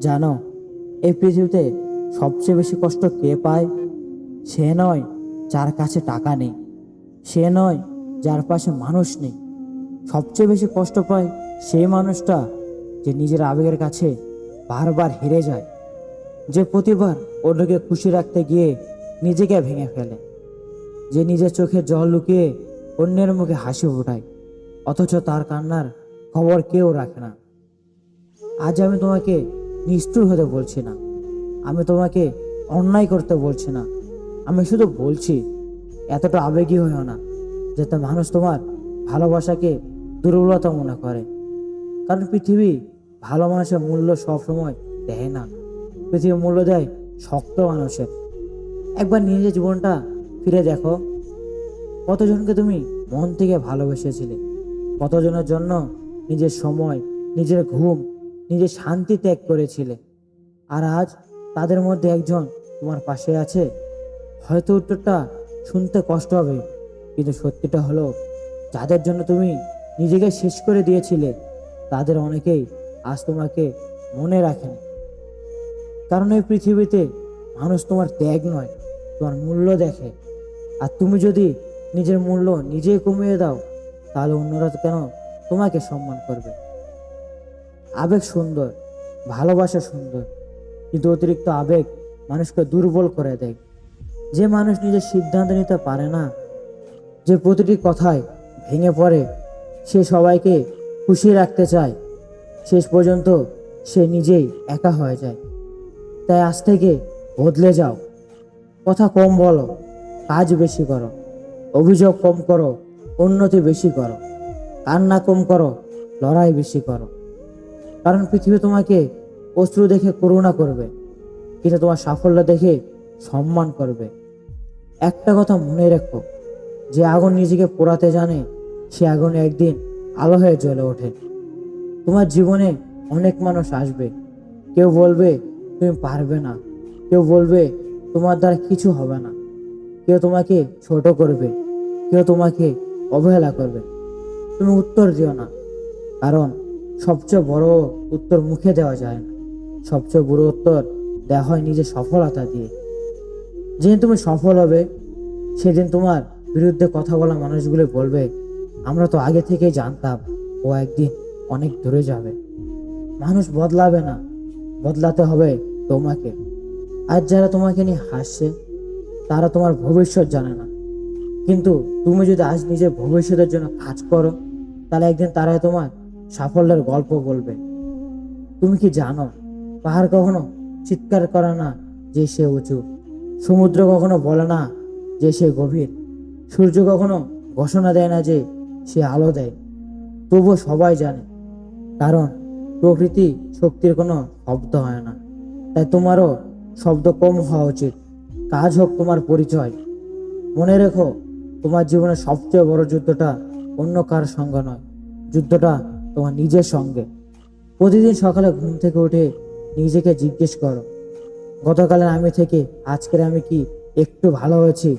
জানো, এই পৃথিবীতে সবচেয়ে বেশি কষ্ট কে পায়? সে নয় যার কাছে টাকা নেই, সে নয় যার পাশে মানুষ নেই। সবচেয়ে বেশি কষ্ট পায় সেই মানুষটা যে নিজের আবেগের কাছে বারবার হেরে যায়, যে প্রতিবার অন্যকে খুশি রাখতে গিয়ে নিজেকে ভেঙে ফেলে, যে নিজের চোখে জল লুকিয়ে অন্যের মুখে হাসি ফোটায়, অথচ তার কান্নার খবর কেউ রাখে না। আজ আমি তোমাকে নিষ্ঠুর হতে বলছি না, আমি তোমাকে অন্যায় করতে বলছি না, আমি শুধু বলছি এতটা আবেগী হইও না যাতে মানুষ তোমার ভালোবাসাকে দুর্বলতা মনে করে। কারণ পৃথিবী ভালো মানুষের মূল্য সবসময় দেয় না, পৃথিবী মূল্য দেয় শক্ত মানুষের। একবার নিজের জীবনটা ফিরে দেখো, কতজনকে তুমি মন থেকে ভালোবেসেছিলে, কতজনের জন্য নিজের সময়, নিজের ঘুম, নিজের শান্তি ত্যাগ করেছিলে। আর আজ তাদের মধ্যে একজন তোমার পাশে আছে। হয়তো উত্তরটা শুনতে কষ্ট হবে, কিন্তু সত্যিটা হলো যাদের জন্য তুমি নিজেকে শেষ করে দিয়েছিলে তাদের অনেকেই আজ তোমাকে মনে রাখেনি। কারণ এই পৃথিবীতে মানুষ তোমার ত্যাগ নয়, তোমার মূল্য দেখে। আর তুমি যদি নিজের মূল্য নিজেই কমিয়ে দাও, তাহলে অন্যরা কেন তোমাকে সম্মান করবে? আবেগ সুন্দর, ভালোবাসা সুন্দর, কিন্তু অতিরিক্ত আবেগ মানুষকে দুর্বল করে দেয়। যে মানুষ নিজের সিদ্ধান্ত নিতে পারে না, যে প্রতিটি কথায় ভেঙে পড়ে, সে সবাইকে খুশি রাখতে চায়, শেষ পর্যন্ত সে নিজেই একা হয়ে যায়। তাই আজ থেকে বদলে যাও, কথা কম বলো, কাজ বেশি করো, অভিযোগ কম করো, উন্নতি বেশি করো, কান্না কম করো, লড়াই বেশি করো। কারণ পৃথিবী তোমাকে অশ্রু দেখে করুণা করবে, কিন্তু তোমার সাফল্য দেখে সম্মান করবে। একটা কথা মনে রেখো, যে আগুন নিজেকে পোড়াতে জানে সে আগুনে একদিন আলো হয়ে জ্বলে ওঠে। তোমার জীবনে অনেক মানুষ আসবে, কেউ বলবে তুমি পারবে না, কেউ বলবে তোমার দ্বারা কিছু হবে না, কেউ তোমাকে ছোট করবে, কেউ তোমাকে অবহেলা করবে। তুমি উত্তর দিও না, কারণ সবচেয়ে বড় উত্তর মুখে দেওয়া যায় না, সবচেয়ে বড় উত্তর দেওয়া হয় নিজের সফলতা দিয়ে। যেদিন তুমি সফল হবে, সেদিন তোমার বিরুদ্ধে কথা বলা মানুষগুলো বলবে, আমরা তো আগে থেকেই জানতাম ও একদিন অনেক দূরে যাবে। মানুষ বদলাবে না, বদলাতে হবে তোমাকে। আজ যারা তোমাকে নিয়ে হাসছে তারা তোমার ভবিষ্যৎ জানে না, কিন্তু তুমি যদি আজ নিজের ভবিষ্যতের জন্য কাজ করো, তাহলে একদিন তারাই তোমার সাফল্যের গল্প বলবে। তুমি কি জানো, পাহাড় কখনো চিৎকার করে না যে সে উঁচু, সমুদ্র কখনো বলে না যে সে গভীর, সূর্য কখনো ঘোষণা দেয় না যে সে আলো দেয়। তবুও সবাই জানে, কারণ প্রকৃতি শক্তির কোনো শব্দ হয় না। তাই তোমারও শব্দ কম হওয়া উচিত, কাজ হোক তোমার পরিচয়। মনে রেখো, তোমার জীবনের সবচেয়ে বড় যুদ্ধটা অন্য কার সঙ্গে নয়, যুদ্ধটা তোমার নিজের সঙ্গে। প্রতিদিন সকালে ঘুম থেকে উঠে নিজেকে জিজ্ঞেস করো, গতকালের আমি থেকে আজকের আমি কি একটু ভালো হয়েছি?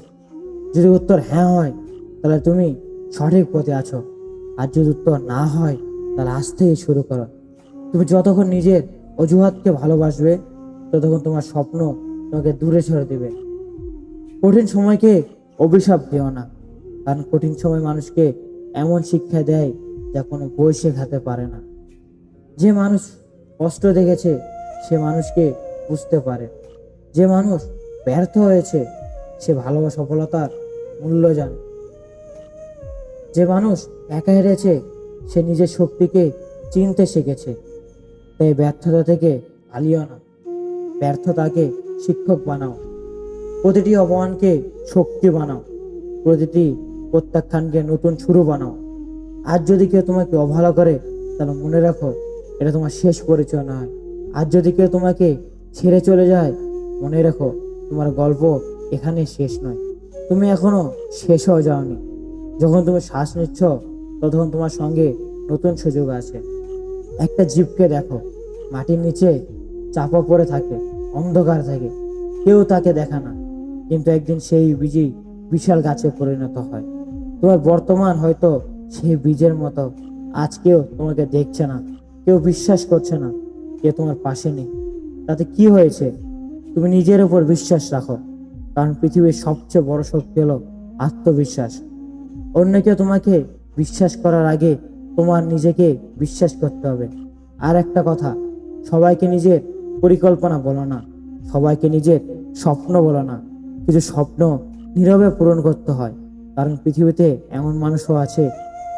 যদি উত্তর হ্যাঁ হয়, তাহলে তুমি সঠিক পথে আছো। আর যদি উত্তর না হয়, তাহলে আজ থেকেই শুরু করো। তুমি যতক্ষণ নিজের অজুহাতকে ভালোবাসবে, ততক্ষণ তোমার স্বপ্ন তোমাকে দূরে সরে দেবে। কঠিন সময়কে অভিশাপ দিও না, কারণ কঠিন সময় মানুষকে এমন শিক্ষা দেয় যা কোনো বই শেখাতে পারে না। যে মানুষ কষ্ট দেখেছে সে মানুষকে বুঝতে পারে, যে মানুষ ব্যর্থ হয়েছে সে ভালোবাসা সফলতার মূল্য জানে, যে মানুষ একা হেরেছে সে নিজের শক্তিকে চিনতে শিখেছে। তাই ব্যর্থতা থেকে পালিও না, ব্যর্থতাকে শিক্ষক বানাও, প্রতিটি অপমানকে শক্তি বানাও, প্রতিটি প্রত্যাখ্যানকে নতুন শুরু বানাও। আজ যদি কেউ তোমাকে অবহেলা করে, তাহলে মনে রাখো এটা তোমার শেষ পরিচয় নয়। আজ যদি কেউ তোমাকে ছেড়ে চলে যায়, মনে রাখো তোমার গল্প এখানে শেষ নয়, তুমি এখনো শেষ হয়ে যাওনি। যখন তুমি শ্বাস নিচ্ছ, তখন তোমার সঙ্গে নতুন সুযোগ আছে। একটা জীবকে দেখো, মাটির নিচে চাপা পড়ে থাকে, অন্ধকার থাকে, কেউ তাকে দেখে না, কিন্তু একদিন সেই বীজই বিশাল গাছে পরিণত হয়। তোমার বর্তমান হয়তো সেই বীজের মতো, আজ কেউ তোমাকে দেখছে না, কেউ বিশ্বাস করছে না, কেউ তোমার পাশে নেই। তাতে কি হয়েছে? তুমি নিজের উপর বিশ্বাস রাখো, কারণ পৃথিবীর সবচেয়ে বড় শক্তি হলো আত্মবিশ্বাস। অন্য কেউ তোমাকে বিশ্বাস করার আগে তোমার নিজেকে বিশ্বাস করতে হবে। আর একটা কথা, সবাইকে নিজের পরিকল্পনা বলো না, সবাইকে নিজের স্বপ্ন বলো না। কিছু স্বপ্ন নীরবে পূরণ করতে হয়, কারণ পৃথিবীতে এমন মানুষও আছে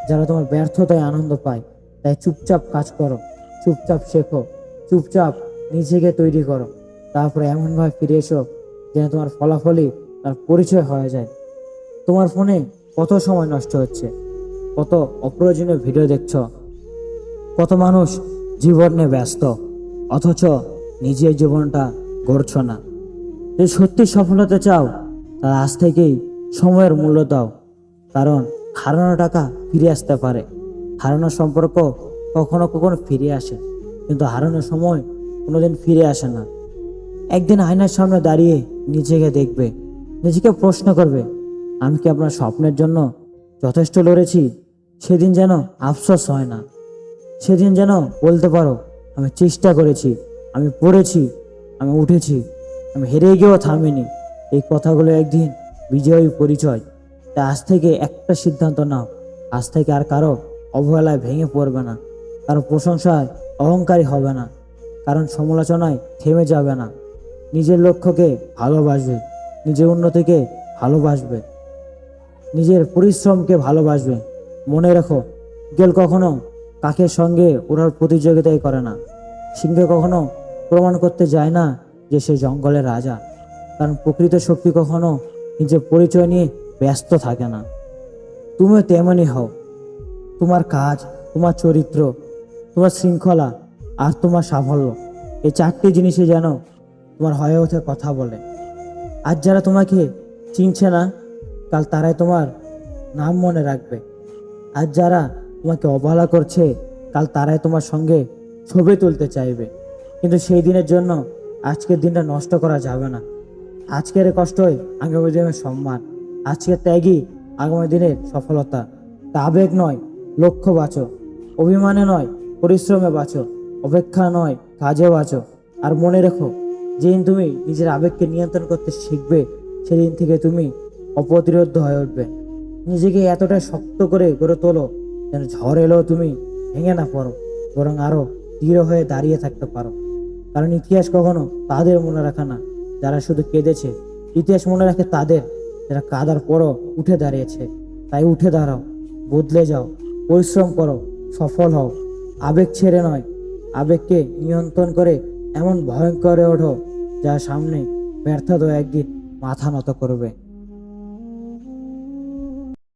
যারা তোমার ব্যর্থতায় আনন্দ পায়। তাই চুপচাপ কাজ করো, চুপচাপ শেখো, চুপচাপ নিজেকে তৈরি করো, তারপরে এমনভাবে ফিরে এসো যেন তোমার ফলাফলই তার পরিচয় হয়ে যায়। তোমার ফোনে কত সময় নষ্ট হচ্ছে, কত অপ্রয়োজনীয় ভিডিও দেখছো, কত মানুষ জীবন নিয়ে ব্যস্ত, অথচ নিজের জীবনটা গড়ছো না। যদি সত্যি সফলতা চাও, তার আজ থেকেই সময়ের মূল্য দাও, কারণ হারানো টাকা ফিরে আসতে পারে, হারানো সম্পর্ক কখনো কখনো ফিরে আসে, কিন্তু হারানো সময় কোনোদিন ফিরে আসে না। একদিন আয়নার সামনে দাঁড়িয়ে নিজেকে দেখবে, নিজেকে প্রশ্ন করবে, আমি কি আপনার স্বপ্নের জন্য যথেষ্ট লড়েছি? সেদিন যেন আফসোস হয় না, সেদিন যেন বলতে পারো, আমি চেষ্টা করেছি, আমি পড়েছি, আমি উঠেছি, আমি হেরে গিয়েও থামিনি। এই কথাগুলো একদিন বিজয়ী পরিচয়। তাই আজ থেকে একটা সিদ্ধান্ত নাও, আজ থেকে আর কারো অবহেলায় ভেঙে পড়বে না, কারো প্রশংসায় অহংকারী হবে না, কারণ সমালোচনায় থেমে যাবে না। নিজের লক্ষ্যকে ভালোবাসবে, নিজের উন্নতিকে ভালোবাসবে, নিজের পরিশ্রমকে ভালোবাসবে। মনে রেখো, বিকেল কখনো কাকের সঙ্গে ওড়ার প্রতিযোগিতাই করে না, সিংহ কখনো প্রমাণ করতে যায় না যে সে জঙ্গলের রাজা, কারণ প্রকৃত শক্তি কখনো নিজের পরিচয় নিয়ে ব্যস্ত থাকে না। তুমিও তেমনই হও। তোমার কাজ, তোমার চরিত্র, তোমার শৃঙ্খলা আর তোমার সাফল্য, এই চারটি জিনিসই যেন তোমার হয়ে ওঠে কথা বলে। আজ যারা তোমাকে চিনছে না, কাল তারাই তোমার নাম মনে রাখবে। আজ যারা তোমাকে অবহেলা করছে, কাল তারাই তোমার সঙ্গে ছবি তুলতে চাইবে। কিন্তু সেই দিনের জন্য আজকের দিনটা নষ্ট করা যাবে না। আজকের এই কষ্টই আগামী দিনের সম্মান, আজকের ত্যাগই আগামী দিনের সফলতা। তা আবেগ নয়, লক্ষ্য বাঁচো, অভিমানে নয়, পরিশ্রমে বাঁচো, অপেক্ষা নয়, কাজে বাঁচো। আর মনে রেখো, যেদিন তুমি নিজের আবেগকে নিয়ন্ত্রণ করতে শিখবে, সেদিন থেকে তুমি অপ্রতিরোধ্য হয়ে উঠবে। নিজেকে এতটাই শক্ত করে গড়ে তোলো যেন ঝড় এলেও তুমি ভেঙে না পড়ো, বরং আরো দৃঢ় হয়ে দাঁড়িয়ে থাকতে পারো। কারণ ইতিহাস কখনো তাদের মনে রাখে না যারা শুধু কেঁদেছে, ইতিহাস মনে রাখে তাদের যারা কাদার পরও উঠে দাঁড়িয়েছে। তাই উঠে দাঁড়াও, বদলে যাও, পরিশ্রম করো, সফল হও। আবেগ ছেড়ে নয়, আবেগকে নিয়ন্ত্রণ করে এমন ভয়ঙ্কর হয়ে ওঠো যার সামনে ব্যর্থতা একদিন মাথা নত করবে।